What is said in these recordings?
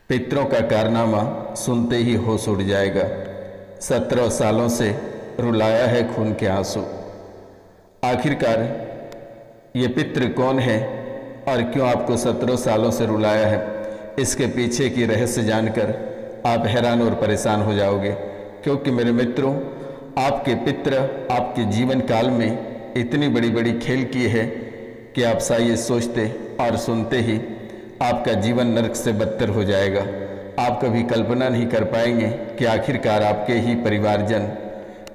पितरों का कारनामा सुनते ही होश उड़ जाएगा। 17 सालों से रुलाया है खून के आंसू। आखिरकार ये पितृ कौन है और क्यों आपको 17 सालों से रुलाया है, इसके पीछे की रहस्य जानकर आप हैरान और परेशान हो जाओगे। क्योंकि मेरे मित्रों, आपके पितृ आपके जीवन काल में इतनी बड़ी बड़ी खेल की है कि आप शायद सोचते और सुनते ही आपका जीवन नरक से बदतर हो जाएगा। आप कभी कल्पना नहीं कर पाएंगे कि आखिरकार आपके ही परिवारजन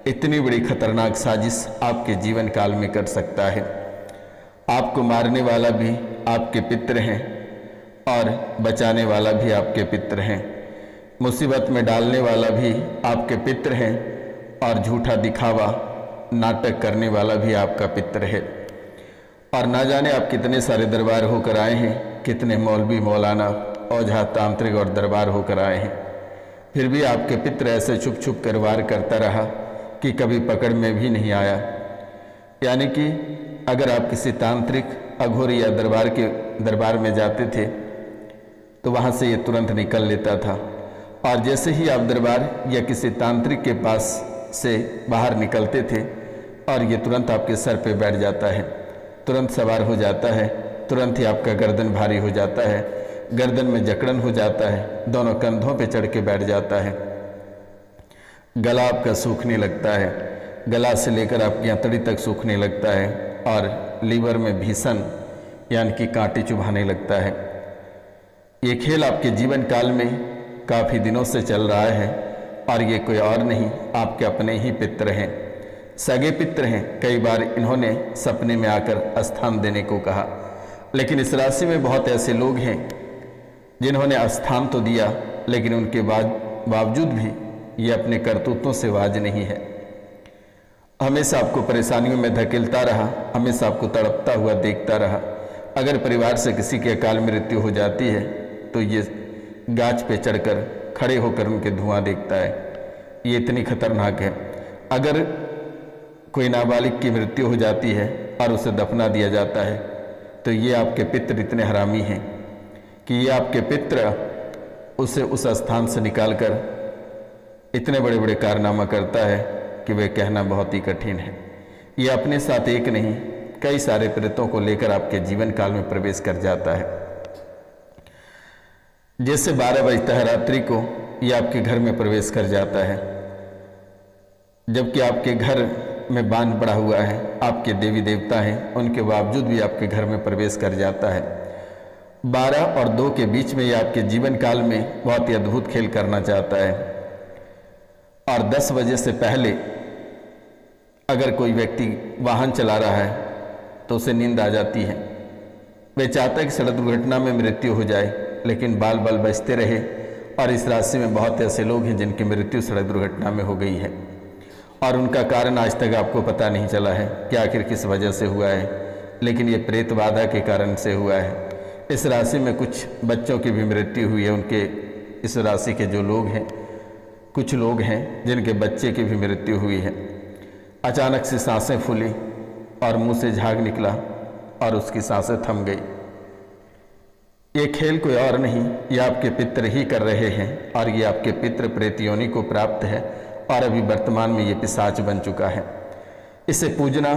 इतनी बड़ी खतरनाक साजिश आपके जीवन काल में कर सकता है। आपको मारने वाला भी आपके पितृ हैं और बचाने वाला भी आपके पितृ हैं। मुसीबत में डालने वाला भी आपके पितृ हैं और झूठा दिखावा नाटक करने वाला भी आपका पितृ है। और ना जाने आप कितने सारे दरबार होकर आए हैं, कितने मौलवी मौलाना ओझा तांत्रिक और दरबार होकर आए हैं, फिर भी आपके पितृ ऐसे छुप छुप कर वार करता रहा कि कभी पकड़ में भी नहीं आया। यानी कि अगर आप किसी तांत्रिक अघोरी या दरबार में जाते थे तो वहाँ से ये तुरंत निकल लेता था, और जैसे ही आप दरबार या किसी तांत्रिक के पास से बाहर निकलते थे और ये तुरंत आपके सर पे बैठ जाता है, तुरंत सवार हो जाता है, तुरंत ही आपका गर्दन भारी हो जाता है, गर्दन में जकड़न हो जाता है, दोनों कंधों पे चढ़ के बैठ जाता है, गला आपका सूखने लगता है, गला से लेकर आपकी अंतड़ी तक सूखने लगता है और लीवर में भीषण यानी कि कांटे चुभाने लगता है। ये खेल आपके जीवन काल में काफ़ी दिनों से चल रहा है और ये कोई और नहीं, आपके अपने ही पितृ हैं, सगे पितृ हैं। कई बार इन्होंने सपने में आकर स्थान देने को कहा, लेकिन इस राशि में बहुत ऐसे लोग हैं जिन्होंने स्थान तो दिया, लेकिन उनके बावजूद भी ये अपने करतूतों से वाज नहीं है। हमेशा आपको परेशानियों में धकेलता रहा, हमेशा आपको तड़पता हुआ देखता रहा। अगर परिवार से किसी की अकाल मृत्यु हो जाती है तो ये गाछ पे चढ़कर खड़े होकर उनके धुआं देखता है। ये इतनी खतरनाक है। अगर कोई नाबालिग की मृत्यु हो जाती है और उसे दफना दिया जाता है तो ये आपके पितृ इतने हरामी हैं कि ये आपके पितृ उसे उस स्थान से निकालकर इतने बड़े बड़े कारनामा करता है कि वे कहना बहुत ही कठिन है। ये अपने साथ एक नहीं कई सारे प्रेतों को लेकर आपके जीवन काल में प्रवेश कर जाता है। जैसे 12 बजता है रात्रि को ये आपके घर में प्रवेश कर जाता है, जबकि आपके घर में बांध पड़ा हुआ है, आपके देवी देवता हैं, उनके बावजूद भी आपके घर में प्रवेश कर जाता है। 12 और 2 के बीच में ये आपके जीवन काल में बहुत ही अद्भुत खेल करना चाहता है। और 10 बजे से पहले अगर कोई व्यक्ति वाहन चला रहा है तो उसे नींद आ जाती है। वे चाहता है कि सड़क दुर्घटना में मृत्यु हो जाए, लेकिन बाल बाल बचते रहे। और इस राशि में बहुत ऐसे लोग हैं जिनकी मृत्यु सड़क दुर्घटना में हो गई है और उनका कारण आज तक आपको पता नहीं चला है कि आखिर किस वजह से हुआ है, लेकिन ये प्रेत बाधा के कारण से हुआ है। इस राशि में कुछ बच्चों की भी मृत्यु हुई है। उनके इस राशि के जो लोग हैं, कुछ लोग हैं जिनके बच्चे की भी मृत्यु हुई है। अचानक से सांसें फूली और मुंह से झाग निकला और उसकी सांसें थम गई। ये खेल कोई और नहीं, ये आपके पितृ ही कर रहे हैं और ये आपके पितृ प्रेत योनि को प्राप्त है और अभी वर्तमान में ये पिशाच बन चुका है। इसे पूजना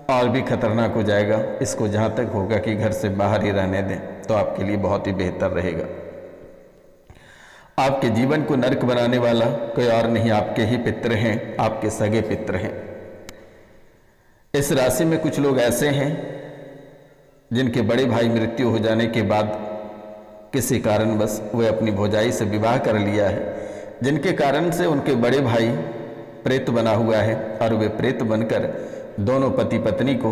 और भी खतरनाक हो जाएगा। इसको जहाँ तक होगा कि घर से बाहर ही रहने दें तो आपके लिए बहुत ही बेहतर रहेगा। आपके जीवन को नरक बनाने वाला कोई और नहीं, आपके ही पितृ हैं, आपके सगे पितृ हैं। इस राशि में कुछ लोग ऐसे हैं जिनके बड़े भाई मृत्यु हो जाने के बाद किसी कारणवश वे अपनी भौजाई से विवाह कर लिया है, जिनके कारण से उनके बड़े भाई प्रेत बना हुआ है और वे प्रेत बनकर दोनों पति पत्नी को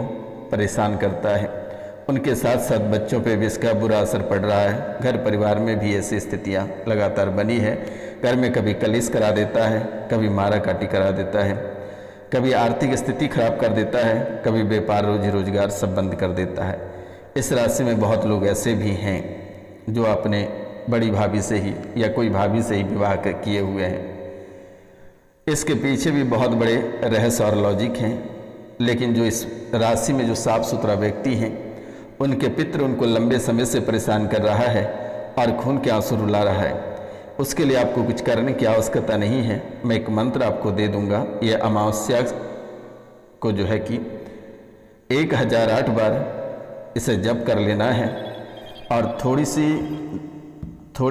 परेशान करता है। उनके साथ साथ बच्चों पे भी इसका बुरा असर पड़ रहा है। घर परिवार में भी ऐसी स्थितियां लगातार बनी है। घर में कभी कलिश करा देता है, कभी मारा काटी करा देता है, कभी आर्थिक स्थिति खराब कर देता है, कभी व्यापार रोजी रोजगार सब बंद कर देता है। इस राशि में बहुत लोग ऐसे भी हैं जो अपने बड़ी भाभी से ही या कोई भाभी से ही विवाह किए हुए हैं। इसके पीछे भी बहुत बड़े रहस्य और लॉजिक हैं, लेकिन जो इस राशि में जो साफ सुथरा व्यक्ति हैं उनके पितृ उनको लंबे समय से परेशान कर रहा है और खून के आंसू रुला रहा है, उसके लिए आपको कुछ करने की आवश्यकता नहीं है। मैं एक मंत्र आपको दे दूंगा। यह अमावस्या को जो है कि 1008 बार इसे जप कर लेना है और थोड़ी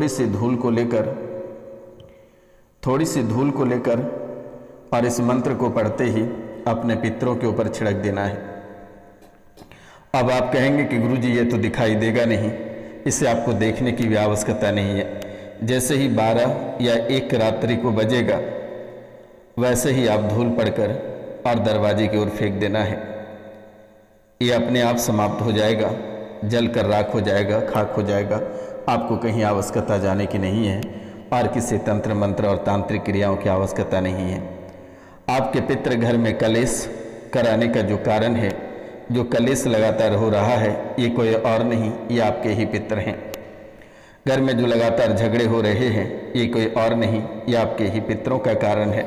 सी धूल को लेकर और इस मंत्र को पढ़ते ही अपने पितरों के ऊपर छिड़क देना है। अब आप कहेंगे कि गुरुजी ये तो दिखाई देगा नहीं, इसे आपको देखने की भी आवश्यकता नहीं है। जैसे ही 12 या 1 रात्रि को बजेगा वैसे ही आप धूल पड़कर और दरवाजे की ओर फेंक देना है। ये अपने आप समाप्त हो जाएगा, जल कर राख हो जाएगा, खाक हो जाएगा। आपको कहीं आवश्यकता जाने की नहीं है और किसी तंत्र मंत्र और तांत्रिक क्रियाओं की आवश्यकता नहीं है। आपके पितृ घर में कलेश कराने का जो कारण है, जो कलेश लगातार हो रहा है, ये कोई और नहीं, ये आपके ही पितृ हैं। घर में जो लगातार झगड़े हो रहे हैं, ये कोई और नहीं, ये आपके ही पितरों का कारण है।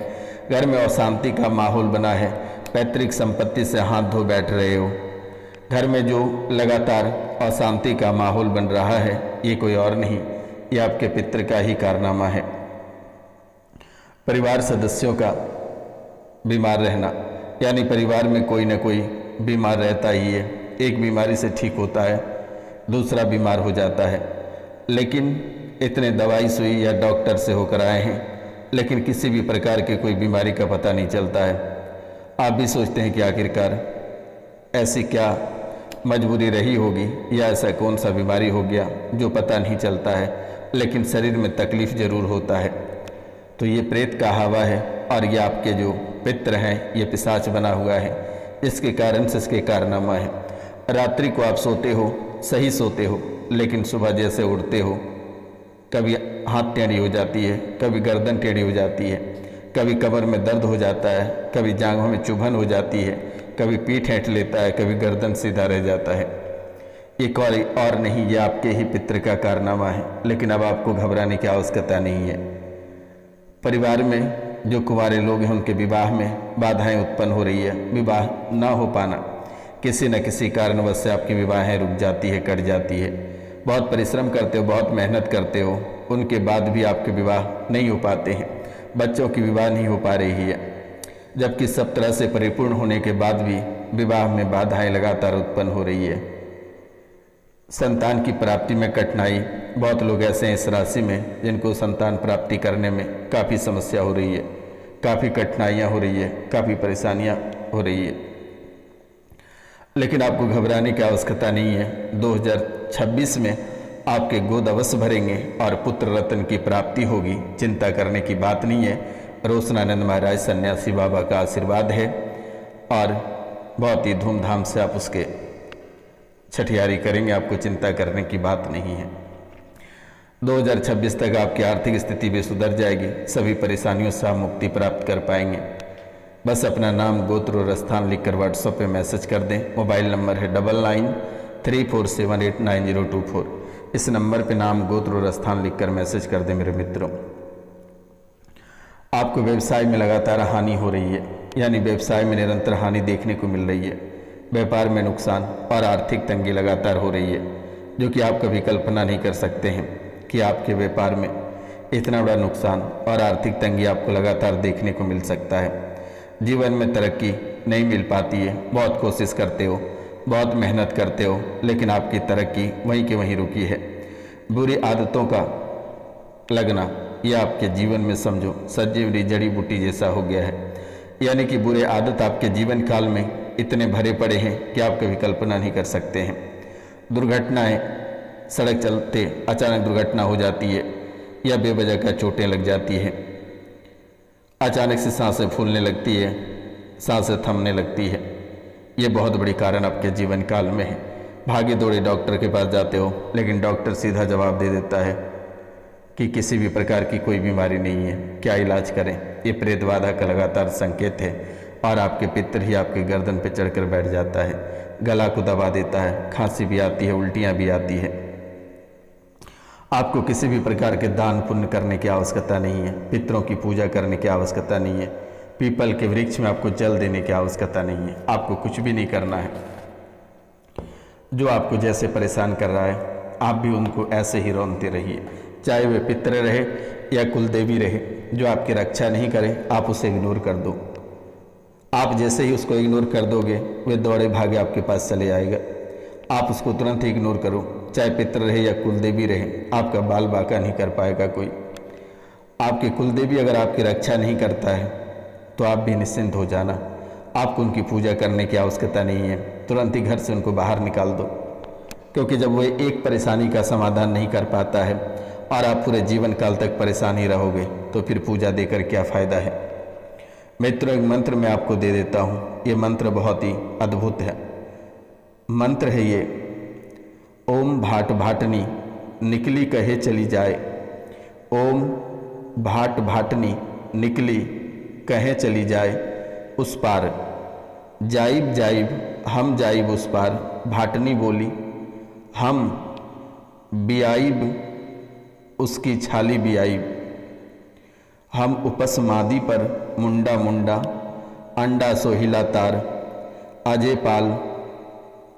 घर में अशांति का माहौल बना है, पैतृक संपत्ति से हाथ धो बैठ रहे हो। घर में जो लगातार अशांति का माहौल बन रहा है, ये कोई और नहीं, ये आपके पितृ का ही कारनामा है। परिवार सदस्यों का बीमार रहना, यानी परिवार में कोई न कोई बीमार रहता ही है। एक बीमारी से ठीक होता है, दूसरा बीमार हो जाता है, लेकिन इतने दवाई सुई या डॉक्टर से होकर आए हैं, लेकिन किसी भी प्रकार के कोई बीमारी का पता नहीं चलता है। आप भी सोचते हैं कि आखिरकार ऐसी क्या मजबूरी रही होगी या ऐसा कौन सा बीमारी हो गया जो पता नहीं चलता है, लेकिन शरीर में तकलीफ जरूर होता है। तो ये प्रेत का हवा है और ये आपके जो पितृ हैं, ये पिशाच बना हुआ है, इसके कारण से इसके कारनामा है। रात्रि को आप सोते हो, सही सोते हो, लेकिन सुबह जैसे उठते हो, कभी हाथ टेढ़ी हो जाती है, कभी गर्दन टेढ़ी हो जाती है, कभी कमर में दर्द हो जाता है, कभी जांघों में चुभन हो जाती है, कभी पीठ ऐंठ लेता है, कभी गर्दन सीधा रह जाता है। ये कोई और नहीं, ये आपके ही पितृ का कारनामा है। लेकिन अब आपको घबराने की आवश्यकता नहीं है। परिवार में जो कुंवारे लोग हैं, उनके विवाह में बाधाएं उत्पन्न हो रही है। विवाह ना हो पाना, किसी न किसी कारणवश से आपकी विवाहें रुक जाती है, कट जाती है। बहुत परिश्रम करते हो, बहुत मेहनत करते हो, उनके बाद भी आपके विवाह नहीं हो पाते हैं। बच्चों की विवाह नहीं हो पा रही है, जबकि सब तरह से परिपूर्ण होने के बाद भी विवाह में बाधाएं लगातार उत्पन्न हो रही है। संतान की प्राप्ति में कठिनाई, बहुत लोग ऐसे हैं इस राशि में जिनको संतान प्राप्ति करने में काफ़ी समस्या हो रही है, काफ़ी कठिनाइयाँ हो रही है, काफ़ी परेशानियाँ हो रही है। लेकिन आपको घबराने की आवश्यकता नहीं है। 2026 में आपके गोद अवश्य भरेंगे और पुत्र रत्न की प्राप्ति होगी, चिंता करने की बात नहीं है। रोशनानंद महाराज सन्यासी बाबा का आशीर्वाद है और बहुत ही धूमधाम से आप उसके छठियारी करेंगे, आपको चिंता करने की बात नहीं है। 2026 तक आपकी आर्थिक स्थिति भी सुधर जाएगी, सभी परेशानियों से आप मुक्ति प्राप्त कर पाएंगे। बस अपना नाम, गोत्र और स्थान लिखकर व्हाट्सएप पे मैसेज कर दें। मोबाइल नंबर है 9934789024। इस नंबर पे नाम, गोत्र और स्थान लिखकर मैसेज कर दें मेरे मित्रों। आपको व्यवसाय में लगातार हानि हो रही है, यानी व्यवसाय में निरंतर हानि देखने को मिल रही है। व्यापार में नुकसान और आर्थिक तंगी लगातार हो रही है, जो कि आप कभी कल्पना नहीं कर सकते हैं कि आपके व्यापार में इतना बड़ा नुकसान और आर्थिक तंगी आपको लगातार देखने को मिल सकता है। जीवन में तरक्की नहीं मिल पाती है। बहुत कोशिश करते हो, बहुत मेहनत करते हो, लेकिन आपकी तरक्की वहीं के वहीं रुकी है। बुरी आदतों का लगना यह आपके जीवन में समझो सजीवनी जड़ी बूटी जैसा हो गया है, यानी कि बुरे आदत आपके जीवन काल में इतने भरे पड़े हैं कि आप कभी कल्पना नहीं कर सकते हैं। दुर्घटनाएं, सड़क चलते अचानक दुर्घटना हो जाती है या बेवजह का चोटें लग जाती है, अचानक से सांसें फूलने लगती है, सांसें थमने लगती है। ये बहुत बड़ी कारण आपके जीवन काल में है। भागे दौड़े डॉक्टर के पास जाते हो, लेकिन डॉक्टर सीधा जवाब दे देता है कि किसी भी प्रकार की कोई बीमारी नहीं है, क्या इलाज करें। ये प्रेत बाधा का लगातार संकेत है और आपके पितर ही आपके गर्दन पर चढ़कर बैठ जाता है, गला को दबा देता है, खांसी भी आती है, उल्टियाँ भी आती है। आपको किसी भी प्रकार के दान पुण्य करने की आवश्यकता नहीं है, पितरों की पूजा करने की आवश्यकता नहीं है, पीपल के वृक्ष में आपको जल देने की आवश्यकता नहीं है। आपको कुछ भी नहीं करना है। जो आपको जैसे परेशान कर रहा है आप भी उनको ऐसे ही रौनते रहिए, चाहे वे पितर रहे या कुलदेवी रहे। जो आपकी रक्षा नहीं करे आप उसे इग्नोर कर दो। आप जैसे ही उसको इग्नोर कर दोगे वे दौड़े भागे आपके पास चले आएगा। आप उसको तुरंत ही इग्नोर करो, चाहे पितर रहे या कुलदेवी रहे, आपका बाल बाका नहीं कर पाएगा कोई। आपके कुलदेवी अगर आपकी रक्षा नहीं करता है तो आप भी निश्चिंत हो जाना, आपको उनकी पूजा करने की आवश्यकता नहीं है। तुरंत ही घर से उनको बाहर निकाल दो, क्योंकि जब वो एक परेशानी का समाधान नहीं कर पाता है और आप पूरे जीवन काल तक परेशान ही रहोगे तो फिर पूजा देकर क्या फ़ायदा है। मित्रों, एक मंत्र मैं आपको दे देता हूँ। ये मंत्र बहुत ही अद्भुत है। मंत्र है ये, ओम भाट भाटनी निकली कहे चली जाए। ओम भाट भाटनी निकली कहे चली जाए, उस पार जाइब जाइब हम जाइब उस पार। भाटनी बोली हम बियाइब उसकी छाली बियाइब। हम उपस मादी पर मुंडा मुंडा अंडा सोहिला तार। अजय पाल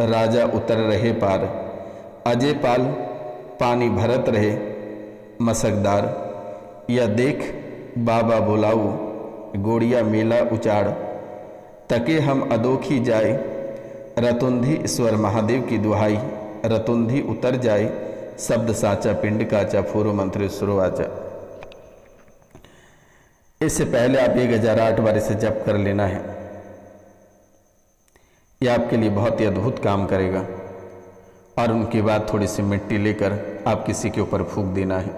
राजा उतर रहे पार। अजय पाल पानी भरत रहे मसकदार। या देख बाबा बुलाऊ गोड़िया मेला उचाड़। तके हम अदोखी जाए रतुंधी ईश्वर महादेव की दुहाई। रतुंधी उतर जाए शब्द साचा पिंड काचा फूरो मंत्र सुरवाचा। इससे पहले आप 1008 बार इसे जप कर लेना है। यह आपके लिए बहुत ही अद्भुत काम करेगा। और उनके बाद थोड़ी सी मिट्टी लेकर आप किसी के ऊपर फूंक देना है,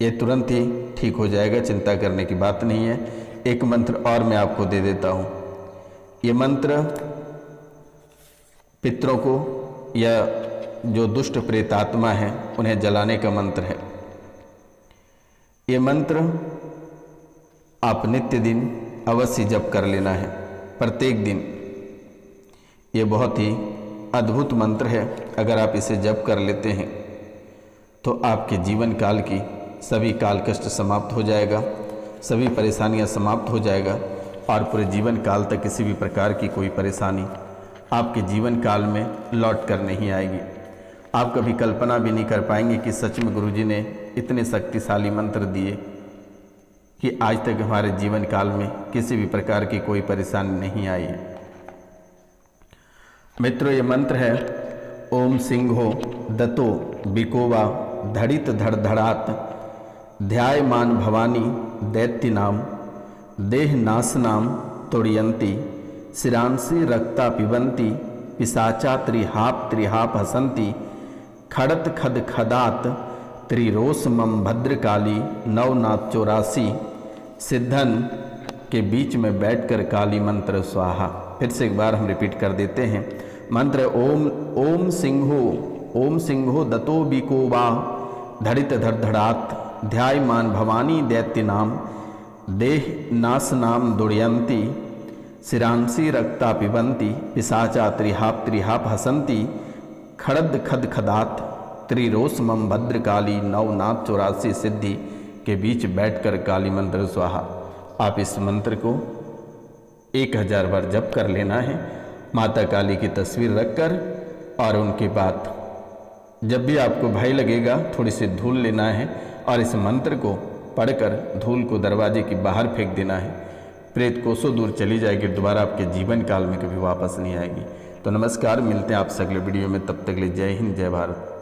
ये तुरंत ही ठीक हो जाएगा, चिंता करने की बात नहीं है। एक मंत्र और मैं आपको दे देता हूँ। ये मंत्र पितरों को या जो दुष्ट प्रेतात्मा है उन्हें जलाने का मंत्र है। ये मंत्र आप नित्य दिन अवश्य जप कर लेना है, प्रत्येक दिन। ये बहुत ही अद्भुत मंत्र है। अगर आप इसे जप कर लेते हैं तो आपके जीवन काल की सभी काल कष्ट समाप्त हो जाएगा, सभी परेशानियां समाप्त हो जाएगा और पूरे जीवन काल तक किसी भी प्रकार की कोई परेशानी आपके जीवन काल में लौट कर नहीं आएगी। आप कभी कल्पना भी नहीं कर पाएंगे कि सच में गुरुजी ने इतने शक्तिशाली मंत्र दिए कि आज तक हमारे जीवन काल में किसी भी प्रकार की कोई परेशानी नहीं आई है। मित्रों, ये मंत्र है ओम सिंहो दतो बिकोवा धड़ित धड़धड़ात। ध्यायमान भवानी दैत्य नाम देह नाश नाम तोड़यंती। शिरांसी रक्ता पिबंती पिशाचा त्रिहाप हसंती। खड़त खद खदात त्रिरोस मम भद्रकाली नवनाथ 84। सिद्धन के बीच में बैठकर काली मंत्र स्वाहा। फिर से एक बार हम रिपीट कर देते हैं। मंत्र ओम सिंहो दतो बिकोवा धड़ित धड़धड़ात। ध्यायमान भवानी दैत्य नाम देह नाश नाम दुर्यंती। शिरांसी रक्ता पिबंती पिशाचा त्रिहाप हसंती। खड़द खद खदात त्रिरोस मम भद्रकाली नवनाथ 84। सिद्धि के बीच बैठकर काली मंत्र स्वाहा। आप इस मंत्र को 1000 बार जप कर लेना है, माता काली की तस्वीर रखकर। और उनके बाद जब भी आपको भय लगेगा थोड़ी सी धूल लेना है और इस मंत्र को पढ़कर धूल को दरवाजे के बाहर फेंक देना है। प्रेत कोसों दूर चली जाएगी, दोबारा आपके जीवन काल में कभी वापस नहीं आएगी। तो नमस्कार, मिलते हैं आपसे अगले वीडियो में। तब तक के लिए जय हिंद, जय भारत।